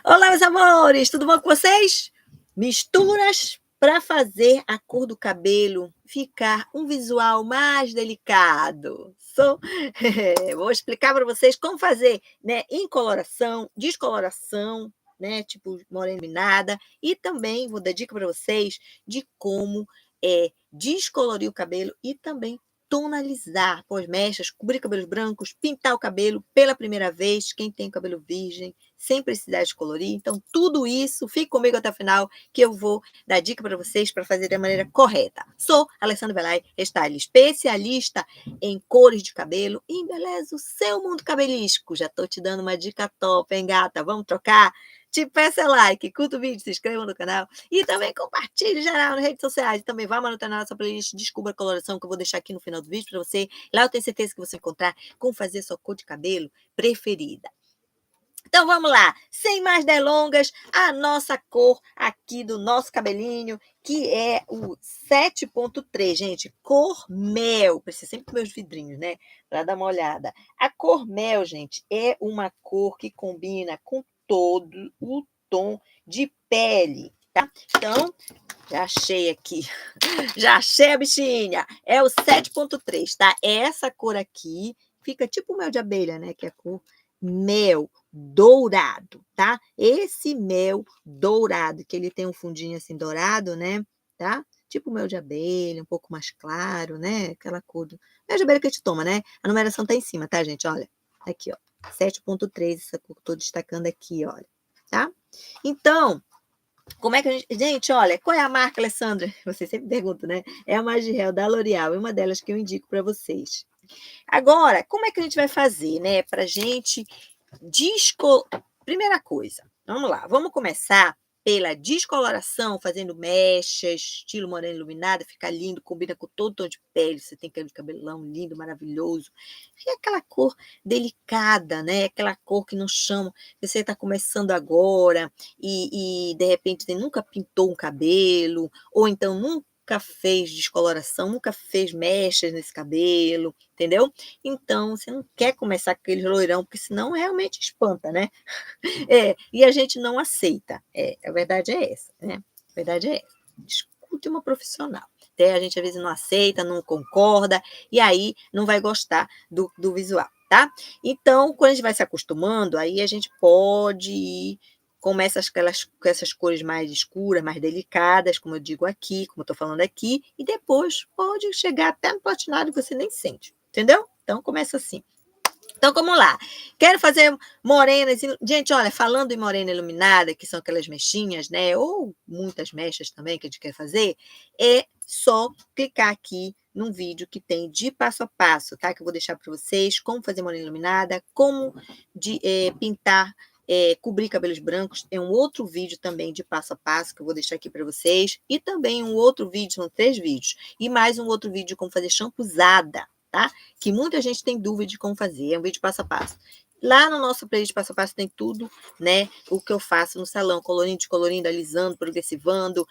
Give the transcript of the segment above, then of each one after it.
Olá, meus amores, tudo bom com vocês? Misturas para fazer a cor do cabelo ficar um visual mais delicado. Vou explicar para vocês como fazer, né, incoloração, descoloração, né, tipo morena iluminada, e também vou dar dica para vocês de como descolorir o cabelo e também tonalizar, pôr mechas, cobrir cabelos brancos, pintar o cabelo pela primeira vez, quem tem cabelo virgem, sem precisar de colorir. Então, tudo isso, fique comigo até o final, que eu vou dar dica para vocês para fazer da maneira correta. Sou Alessandra Belay, stylist, especialista em cores de cabelo e embelezo o seu mundo cabelístico. Já estou te dando uma dica top, hein, gata? Vamos trocar? Te peça like, curta o vídeo, se inscreva no canal e também compartilhe geral nas redes sociais. E também vá manutenir a nossa playlist Descubra a Coloração, que eu vou deixar aqui no final do vídeo para você. Lá eu tenho certeza que você vai encontrar como fazer sua cor de cabelo preferida. Então vamos lá, sem mais delongas, a nossa cor aqui do nosso cabelinho, que é o 7.3, gente, cor mel. Preciso sempre com meus vidrinhos, né, para dar uma olhada. A cor mel, gente, é uma cor que combina com todo o tom de pele, tá? Então, já achei aqui, já achei a bichinha, é o 7.3, tá? Essa cor aqui fica tipo mel de abelha, né, que é a cor mel dourado, tá? Esse mel dourado, que ele tem um fundinho assim dourado, né? Tá? Tipo mel de abelha, um pouco mais claro, né? Aquela cor do mel de abelha que a gente toma, né? A numeração tá em cima, tá, gente? Olha, aqui, ó, 7.3, essa cor que eu tô destacando aqui, olha, tá? Então, como é que a gente... Gente, olha, qual é a marca, Alessandra? Você sempre pergunta, né? É a Magirel da L'Oréal, é uma delas que eu indico para vocês. Agora, como é que a gente vai fazer, né? Pra gente Primeira coisa, vamos lá, vamos começar pela descoloração, fazendo mechas, estilo morena iluminada, fica lindo, combina com todo tom de pele, você tem aquele cabelão lindo, maravilhoso. E aquela cor delicada, né? Aquela cor que não chama, você está começando agora e de repente você nunca pintou um cabelo, ou então nunca fez descoloração, nunca fez mechas nesse cabelo, entendeu? Então, você não quer começar com aquele loirão, porque senão realmente espanta, né? E a gente não aceita. A verdade é essa, né? A verdade é essa. Discute uma profissional. Até a gente às vezes não aceita, não concorda, e aí não vai gostar do visual, tá? Então, quando a gente vai se acostumando, aí a gente pode ir começa com essas cores mais escuras, mais delicadas, como eu digo aqui, como eu tô falando aqui, e depois pode chegar até no platinado que você nem sente, entendeu? Então, começa assim. Então, vamos lá. Quero fazer morenas. Gente, olha, falando em morena iluminada, que são aquelas mechinhas, né? Ou muitas mechas também que a gente quer fazer, é só clicar aqui num vídeo que tem de passo a passo, tá? Que eu vou deixar para vocês como fazer morena iluminada, como pintar, cobrir cabelos brancos. É um outro vídeo também de passo a passo que eu vou deixar aqui para vocês. E também um outro vídeo, são 3 vídeos. E mais um outro vídeo de como fazer shampoozada, tá? Que muita gente tem dúvida de como fazer, é um vídeo passo a passo. Lá no nosso playlist passo a passo tem tudo, né? O que eu faço no salão, colorindo, descolorindo, alisando, progressivando,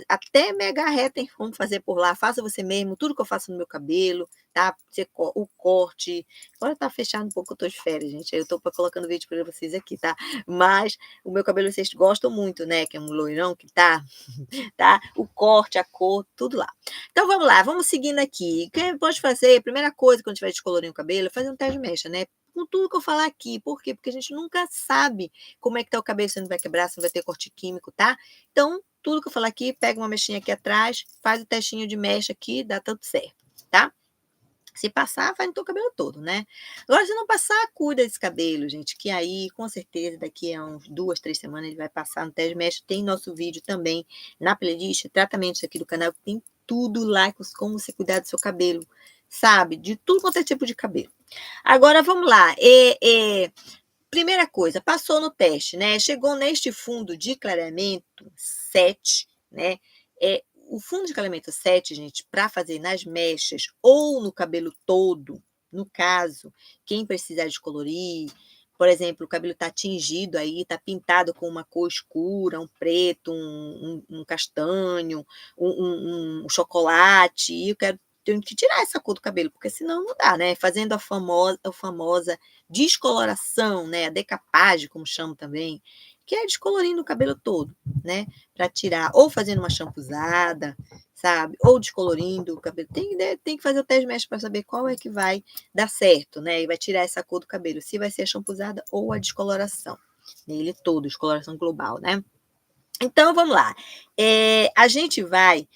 até mega reta tem como fazer por lá. Faça você mesmo, tudo que eu faço no meu cabelo, tá? O corte. Agora tá fechado um pouco, eu tô de férias, gente. Eu tô colocando vídeo para vocês aqui, tá? Mas o meu cabelo vocês gostam muito, né? Que é um loirão que tá, tá? O corte, a cor, tudo lá. Então vamos lá, vamos seguindo aqui. O que pode fazer? Primeira coisa, quando estiver descolorindo o cabelo, é fazer um teste de mecha, né? Com tudo que eu falar aqui. Por quê? Porque a gente nunca sabe como é que tá o cabelo, se não vai quebrar, se não vai ter corte químico, tá? Então, tudo que eu falar aqui, pega uma mechinha aqui atrás, faz o testinho de mecha aqui, dá tudo certo, tá? Se passar, vai no teu cabelo todo, né? Agora, se não passar, cuida desse cabelo, gente, que aí, com certeza, daqui a uns 2, 3 semanas, ele vai passar no teste de mecha. Tem nosso vídeo também na playlist, tratamentos aqui do canal, que tem tudo lá, como você cuidar do seu cabelo, sabe? De tudo quanto é tipo de cabelo. Agora, vamos lá. Primeira coisa, passou no teste, né? Chegou neste fundo de clareamento 7, né? O fundo de clareamento 7, gente, para fazer nas mechas ou no cabelo todo, no caso, quem precisar descolorir, por exemplo, o cabelo está tingido aí, está pintado com uma cor escura, um preto, um castanho, um chocolate, e eu quero tenho que tirar essa cor do cabelo, porque senão não dá, né? Fazendo a famosa descoloração, né? A decapagem, como chamo também, que é descolorindo o cabelo todo, né? Para tirar, ou fazendo uma champusada, sabe? Ou descolorindo o cabelo. Tem que fazer o teste de mecha para saber qual é que vai dar certo, né? E vai tirar essa cor do cabelo, se vai ser a champusada ou a descoloração. Nele todo, descoloração global, né? Então, vamos lá. A gente vai...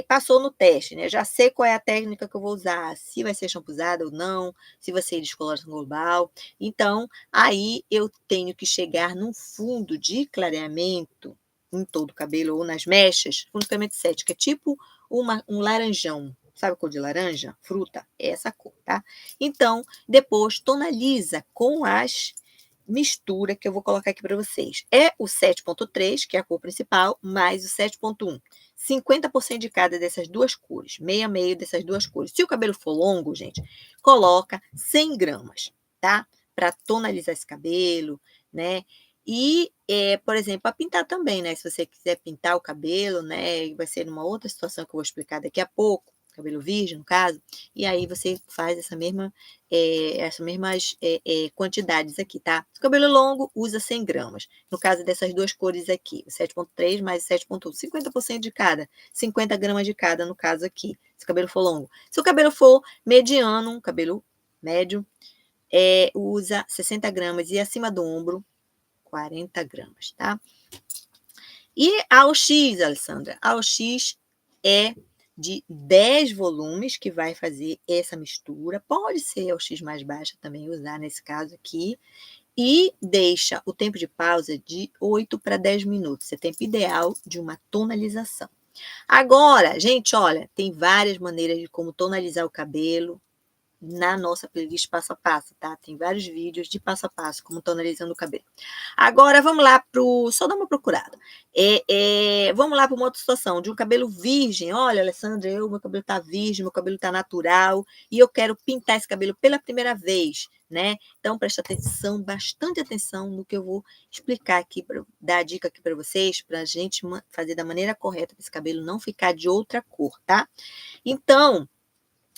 passou no teste, né? Já sei qual é a técnica que eu vou usar, se vai ser champusada ou não, se vai ser descoloração global. Então, aí eu tenho que chegar num fundo de clareamento em todo o cabelo ou nas mechas, fundo de clareamento 7, que é tipo um laranjão. Sabe a cor de laranja? Fruta? É essa cor, tá? Então, depois tonaliza com as mistura que eu vou colocar aqui para vocês. É o 7.3, que é a cor principal, mais o 7.1. 50% de cada dessas duas cores, meio a meio dessas duas cores. Se o cabelo for longo, gente, coloca 100 gramas, tá? Para tonalizar esse cabelo, né? E, por exemplo, para pintar também, né? Se você quiser pintar o cabelo, né? Vai ser numa outra situação que eu vou explicar daqui a pouco, cabelo virgem, no caso, e aí você faz essas mesmas quantidades aqui, tá? Se o cabelo longo, usa 100 gramas. No caso dessas duas cores aqui, o 7.3 mais o 7.1, 50% de cada, 50 gramas de cada, no caso aqui, se o cabelo for longo. Se o cabelo for mediano, um cabelo médio, usa 60 gramas e acima do ombro, 40 gramas, tá? E a OX, Alessandra, a OX é de 10 volumes que vai fazer essa mistura. Pode ser a OX mais baixa também usar nesse caso aqui. E deixa o tempo de pausa de 8 para 10 minutos. É o tempo ideal de uma tonalização. Agora, gente, olha, tem várias maneiras de como tonalizar o cabelo na nossa playlist passo a passo, tá? Tem vários vídeos de passo a passo, como tonalizando o cabelo. Agora, vamos lá pro... Só dar uma procurada. Vamos lá para uma outra situação, de um cabelo virgem. Olha, Alessandra, meu cabelo tá virgem, meu cabelo tá natural, e eu quero pintar esse cabelo pela primeira vez, né? Então, presta atenção, bastante atenção no que eu vou explicar aqui, dar a dica aqui para vocês, para a gente fazer da maneira correta, para esse cabelo não ficar de outra cor, tá? Então...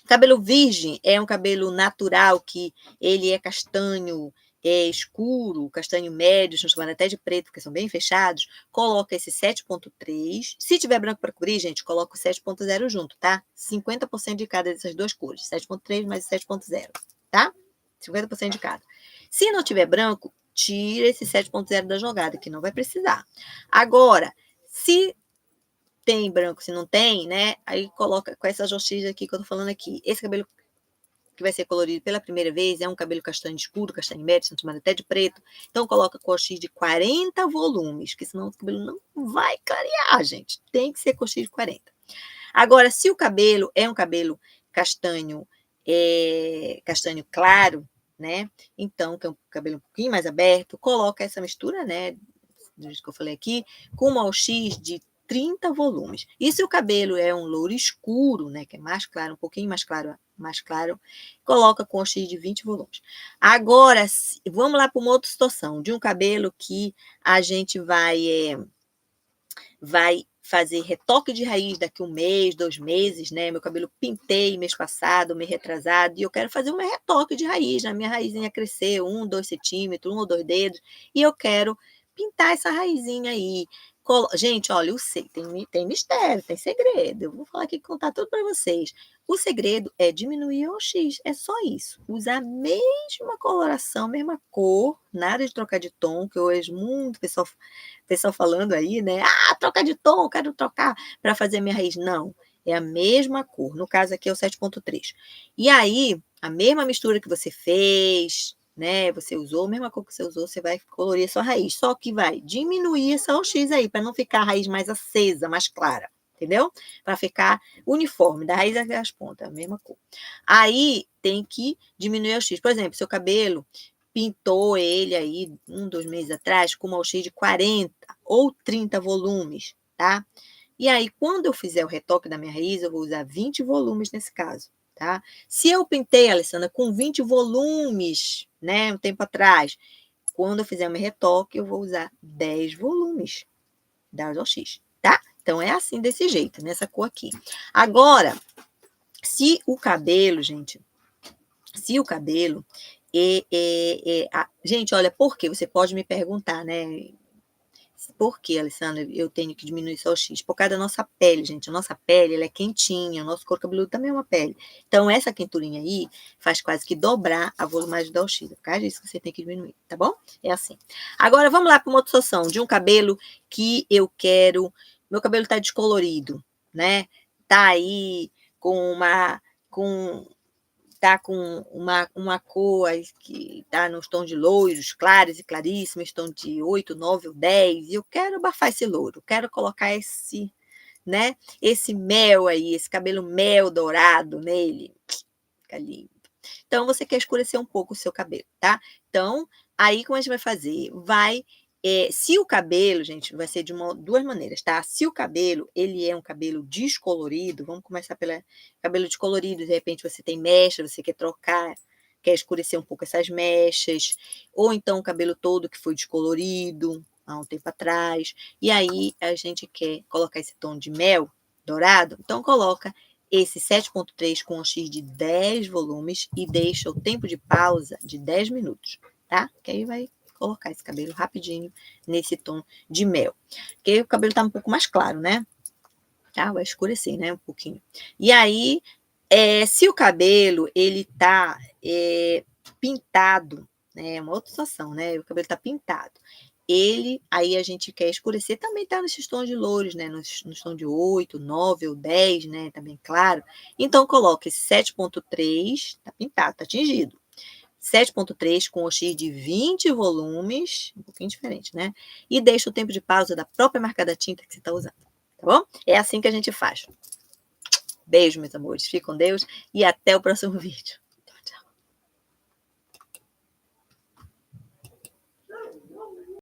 Cabelo virgem é um cabelo natural que ele é castanho, escuro, castanho médio, chamando até de preto, porque são bem fechados. Coloca esse 7.3. Se tiver branco para cobrir, gente, coloca o 7.0 junto, tá? 50% de cada dessas duas cores. 7.3 mais 7.0, tá? 50% de cada. Se não tiver branco, tira esse 7.0 da jogada, que não vai precisar. Agora, se tem branco, se não tem, né? Aí coloca com essa jostiça aqui que eu tô falando aqui. Esse cabelo que vai ser colorido pela primeira vez é um cabelo castanho escuro, castanho médio, chamado até de preto. Então coloca coxinha de 40 volumes, que senão o cabelo não vai clarear, gente. Tem que ser coxinha de 40. Agora, se o cabelo é um cabelo castanho, castanho claro, né? Então, que é um cabelo um pouquinho mais aberto, coloca essa mistura, né? Do jeito que eu falei aqui, com uma OX de 30 volumes. E se o cabelo é um louro escuro, né, que é mais claro, um pouquinho mais claro, coloca com OX de 20 volumes. Agora, vamos lá para uma outra situação, de um cabelo que a gente vai fazer retoque de raiz daqui 1 mês, 2 meses, né? Meu cabelo pintei mês passado, mês retrasado, e eu quero fazer um retoque de raiz, né? Minha raizinha cresceu 1, 2 centímetros, 1 ou 2 dedos, e eu quero pintar essa raizinha aí. Gente, olha, eu sei, tem mistério, tem segredo. Eu vou falar aqui, contar tudo para vocês. O segredo é diminuir o X, é só isso. Usar a mesma coloração, mesma cor, nada de trocar de tom, que hoje muito pessoal falando aí, né? Ah, trocar de tom, quero trocar para fazer minha raiz. Não, é a mesma cor. No caso aqui é o 7.3. E aí, a mesma mistura que você fez, né? Você usou a mesma cor que você usou, você vai colorir a sua raiz. Só que vai diminuir essa OX aí, para não ficar a raiz mais acesa, mais clara. Entendeu? Para ficar uniforme, da raiz até as pontas, a mesma cor. Aí tem que diminuir a OX. Por exemplo, seu cabelo pintou ele aí 1, 2 meses atrás com uma OX de 40 ou 30 volumes, tá? E aí, quando eu fizer o retoque da minha raiz, eu vou usar 20 volumes nesse caso, tá? Se eu pintei, Alessandra, com 20 volumes, né, um tempo atrás, quando eu fizer o meu retoque, eu vou usar 10 volumes da OX, tá? Então, é assim, desse jeito, nessa cor aqui. Agora, Se o cabelo, gente, se o cabelo gente, olha, por quê? Você pode me perguntar, né, por que, Alessandra, eu tenho que diminuir só o X? Por causa da nossa pele, gente. A nossa pele, ela é quentinha, o nosso couro cabeludo também é uma pele. Então, essa quenturinha aí faz quase que dobrar a volumagem do X. É por causa disso que você tem que diminuir, tá bom? É assim. Agora, vamos lá para uma outra situação de um cabelo que eu quero. Meu cabelo tá descolorido, né? Tá aí com uma. Com tá com uma cor que tá nos tons de loiros, claros e claríssimos, tom de 8, 9 ou 10, e eu quero abafar esse louro, quero colocar esse, né, esse mel aí, esse cabelo mel dourado nele, fica lindo. Então, você quer escurecer um pouco o seu cabelo, tá? Então, aí como a gente vai fazer? Se o cabelo, gente, vai ser de duas maneiras, tá? Se o cabelo, ele é um cabelo descolorido, vamos começar pelo cabelo descolorido, de repente você tem mecha, você quer trocar, quer escurecer um pouco essas mechas, ou então o cabelo todo que foi descolorido há um tempo atrás, e aí a gente quer colocar esse tom de mel dourado, então coloca esse 7.3 com um X de 10 volumes e deixa o tempo de pausa de 10 minutos, tá? Que aí vai colocar esse cabelo rapidinho nesse tom de mel. Porque aí o cabelo tá um pouco mais claro, né? Tá? Vai escurecer, né? Um pouquinho. E aí, se o cabelo, ele tá pintado, né? É uma outra situação, né? O cabelo tá pintado. Aí a gente quer escurecer, também tá nesses tons de louros, né? Nos tons de 8, 9 ou 10, né? Tá bem claro. Então, coloca esse 7.3, tá pintado, tá tingido. 7.3 com o X de 20 volumes, um pouquinho diferente, né? E deixa o tempo de pausa da própria marca da tinta que você está usando, tá bom? É assim que a gente faz. Beijo, meus amores. Fique com Deus e até o próximo vídeo.